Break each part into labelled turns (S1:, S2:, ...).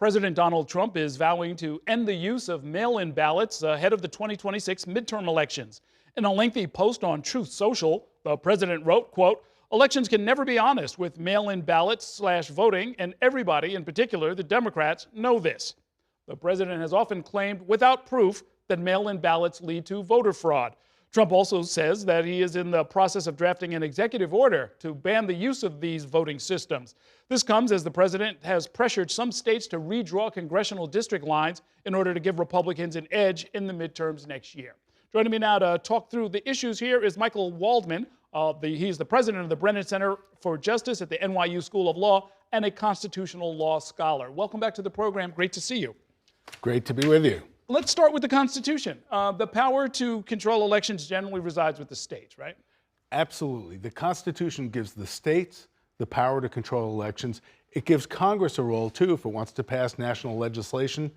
S1: President Donald Trump is vowing to end the use of mail-in ballots ahead of the 2026 midterm elections. In a lengthy post on Truth Social, the president wrote, quote, "Elections can never be honest with mail-in ballots/voting, and everybody, in particular the Democrats, know this." The president has often claimed without proof that mail-in ballots lead to voter fraud. Trump also says that he is in the process of drafting an executive order to ban the use of these voting systems. This comes as the president has pressured some states to redraw congressional district lines in order to give Republicans an edge in the midterms next year. Joining me now to talk through the issues here is Michael Waldman. He's the president of the Brennan Center for Justice at the NYU School of Law and a constitutional law scholar. Welcome back to the program. Great to see you.
S2: Great to be with you.
S1: Let's start with the Constitution. The power to control elections generally resides with the states, right?
S2: Absolutely. The Constitution gives the states the power to control elections. It gives Congress a role, too, if it wants to pass national legislation.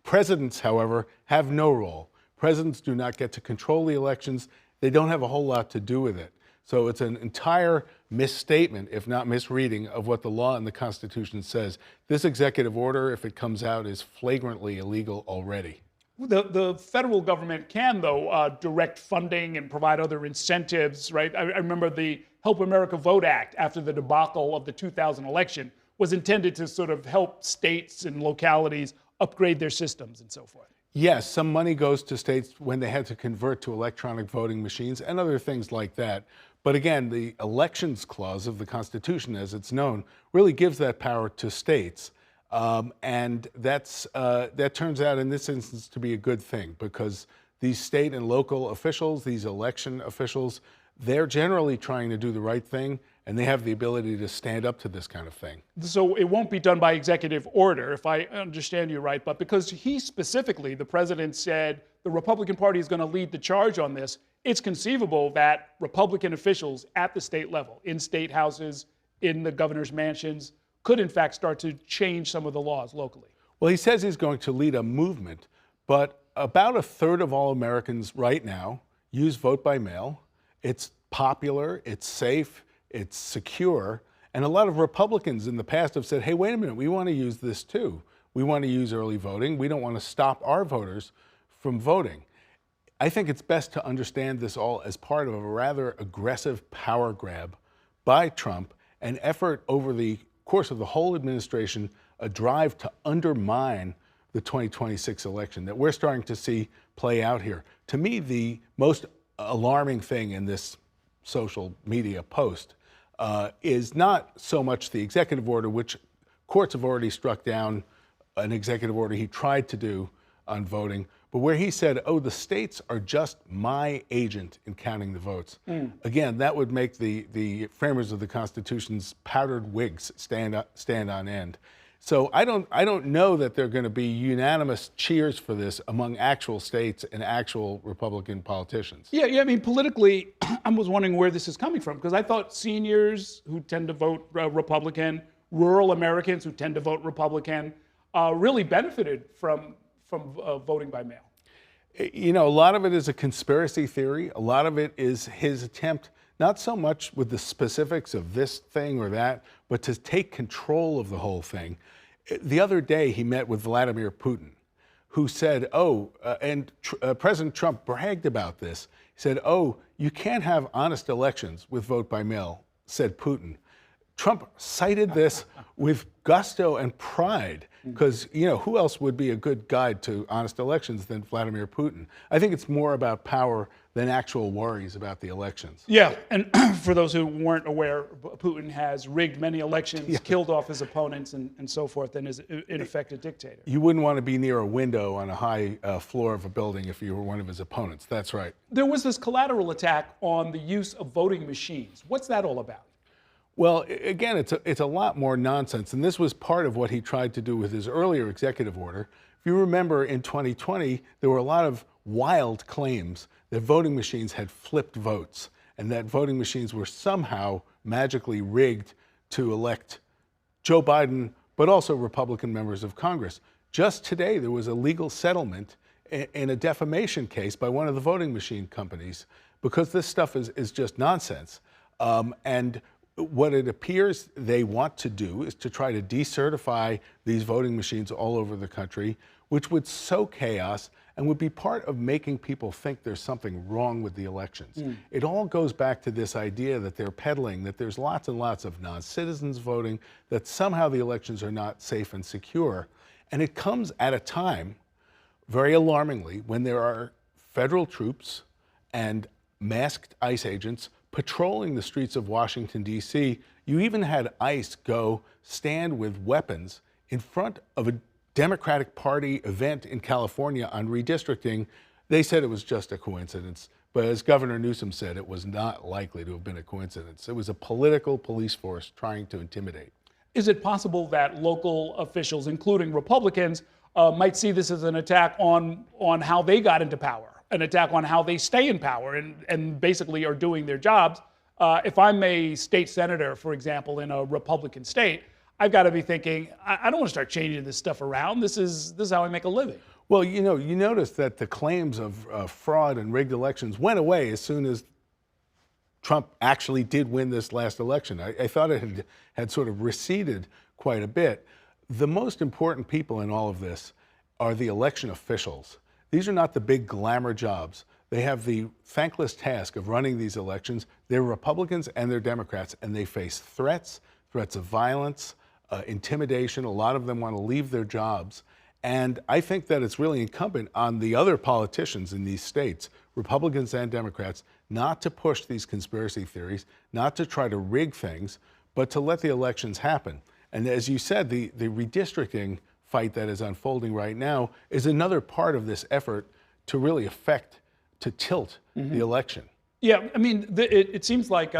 S2: Presidents, however, have no role. Presidents do not get to control the elections. They don't have a whole lot to do with it. So it's an entire misstatement, if not misreading, of what the law and the Constitution says. This executive order, if it comes out, is flagrantly illegal already.
S1: The federal government can, though, direct funding and provide other incentives, right? I remember the Help America Vote Act after the debacle of the 2000 election was intended to sort of help states and localities upgrade their systems and so forth.
S2: Yes, some money goes to states when they had to convert to electronic voting machines and other things like that. But again, the elections clause of the Constitution, as it's known, really gives that power to states. And that turns out in this instance to be a good thing, because these state and local officials, these election officials, they're generally trying to do the right thing, and they have the ability to stand up to this kind of thing.
S1: So it won't be done by executive order, if I understand you right, but because he specifically, the president said the Republican Party is going to lead the charge on this, it's conceivable that Republican officials at the state level, in state houses, in the governor's mansions, could in fact start to change some of the laws locally.
S2: Well, he says he's going to lead a movement, but about a third of all Americans right now use vote by mail. It's popular, it's safe, it's secure, and a lot of Republicans in the past have said, hey, wait a minute, we want to use this too. We want to use early voting. We don't want to stop our voters from voting. I think it's best to understand this all as part of a rather aggressive power grab by Trump, an effort over the course of the whole administration, a drive to undermine the 2026 election that we're starting to see play out here. To me, the most alarming thing in this social media post is not so much the executive order, which courts have already struck down an executive order he tried to do on voting, but where he said, oh, the states are just my agent in counting the votes. Again, that would make the framers of the Constitution's powdered wigs stand on end. So I don't know that there are going to be unanimous cheers for this among actual states and actual Republican politicians.
S1: Yeah, I mean, politically, I was wondering where this is coming from, because I thought seniors who tend to vote Republican, rural Americans who tend to vote Republican, really benefited from voting by mail.
S2: You know, a lot of it is a conspiracy theory. A lot of it is his attempt, not so much with the specifics of this thing or that, but to take control of the whole thing. The other day, he met with Vladimir Putin, who said, President Trump bragged about this. He said, oh, you can't have honest elections with vote by mail, said Putin. Trump cited this with gusto and pride, because, you know, who else would be a good guide to honest elections than Vladimir Putin? I think it's more about power than actual worries about the elections.
S1: Yeah, and for those who weren't aware, Putin has rigged many elections, killed off his opponents, and so forth, and is in effect a dictator.
S2: You wouldn't want to be near a window on a high floor of a building if you were one of his opponents. That's right.
S1: There was this collateral attack on the use of voting machines. What's that all about?
S2: Well, again, it's a lot more nonsense, and this was part of what he tried to do with his earlier executive order. If you remember, in 2020, there were a lot of wild claims that voting machines had flipped votes, and that voting machines were somehow magically rigged to elect Joe Biden, but also Republican members of Congress. Just today, there was a legal settlement in a defamation case by one of the voting machine companies, because this stuff is just nonsense. And what it appears they want to do is to try to decertify these voting machines all over the country, which would sow chaos and would be part of making people think there's something wrong with the elections. It all goes back to this idea that they're peddling, that there's lots and lots of non-citizens voting, that somehow the elections are not safe and secure. And it comes at a time, very alarmingly, when there are federal troops and masked ICE agents patrolling the streets of Washington, D.C. You even had ICE go stand with weapons in front of a Democratic Party event in California on redistricting. They said it was just a coincidence, but as Governor Newsom said, it was not likely to have been a coincidence. It was a political police force trying to intimidate.
S1: Is it possible that local officials, including Republicans, might see this as an attack on how they got into power, an attack on how they stay in power and basically are doing their jobs? If I'm a state senator, for example, in a Republican state, I've got to be thinking, I don't want to start changing this stuff around. This is how I make a living.
S2: Well, you notice that the claims of fraud and rigged elections went away as soon as Trump actually did win this last election. I thought it had sort of receded quite a bit. The most important people in all of this are the election officials. These are not the big glamour jobs. They have the thankless task of running these elections. They're Republicans and they're Democrats, and they face threats of violence, intimidation. A lot of them want to leave their jobs. And I think that it's really incumbent on the other politicians in these states, Republicans and Democrats, not to push these conspiracy theories, not to try to rig things, but to let the elections happen. And as you said, the redistricting fight that is unfolding right now is another part of this effort to really tilt the election.
S1: Yeah, I mean, it seems like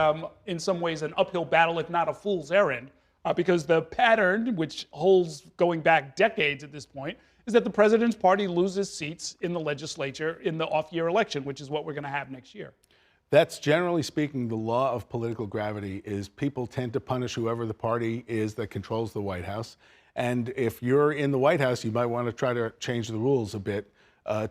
S1: in some ways an uphill battle, if not a fool's errand, because the pattern, which holds going back decades at this point, is that the president's party loses seats in the legislature in the off-year election, which is what we're going to have next year.
S2: That's generally speaking the law of political gravity. Is people tend to punish whoever the party is that controls the White House. And if you're in the White House, you might want to try to change the rules a bit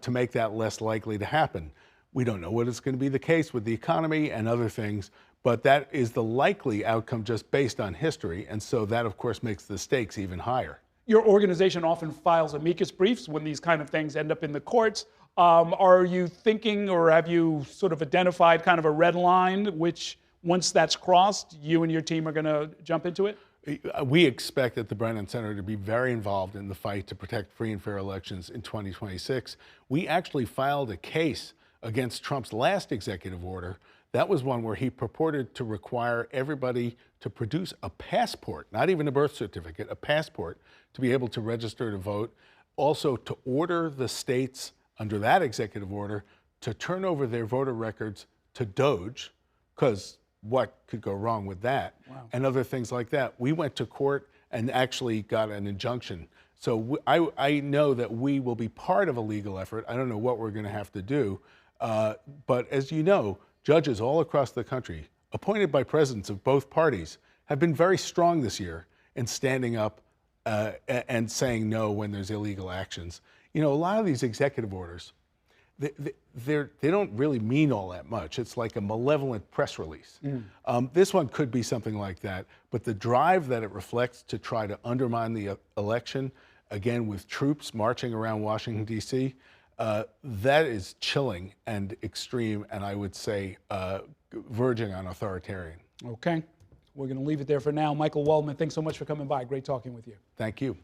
S2: to make that less likely to happen. We don't know what is going to be the case with the economy and other things, but that is the likely outcome just based on history. And so that, of course, makes the stakes even higher.
S1: Your organization often files amicus briefs when these kind of things end up in the courts. Are you thinking, or have you sort of identified kind of a red line, which once that's crossed, you and your team are going to jump into it?
S2: We expect at the Brennan Center to be very involved in the fight to protect free and fair elections in 2026. We actually filed a case against Trump's last executive order. That was one where he purported to require everybody to produce a passport, not even a birth certificate, a passport to be able to register to vote. Also to order the states under that executive order to turn over their voter records to DOJ, because what could go wrong with that? Wow. And other things like that. We went to court and actually got an injunction. So I know that we will be part of a legal effort. I don't know what we're going to have to do. But as you know, judges all across the country, appointed by presidents of both parties, have been very strong this year in standing up and saying no when there's illegal actions. You know, a lot of these executive orders, they don't really mean all that much. It's like a malevolent press release. This one could be something like that, but the drive that it reflects to try to undermine the election, again with troops marching around Washington, D.C., that is chilling and extreme, and I would say verging on authoritarian.
S1: Okay, we're going to leave it there for now. Michael Waldman, thanks so much for coming by. Great talking with you.
S2: Thank you.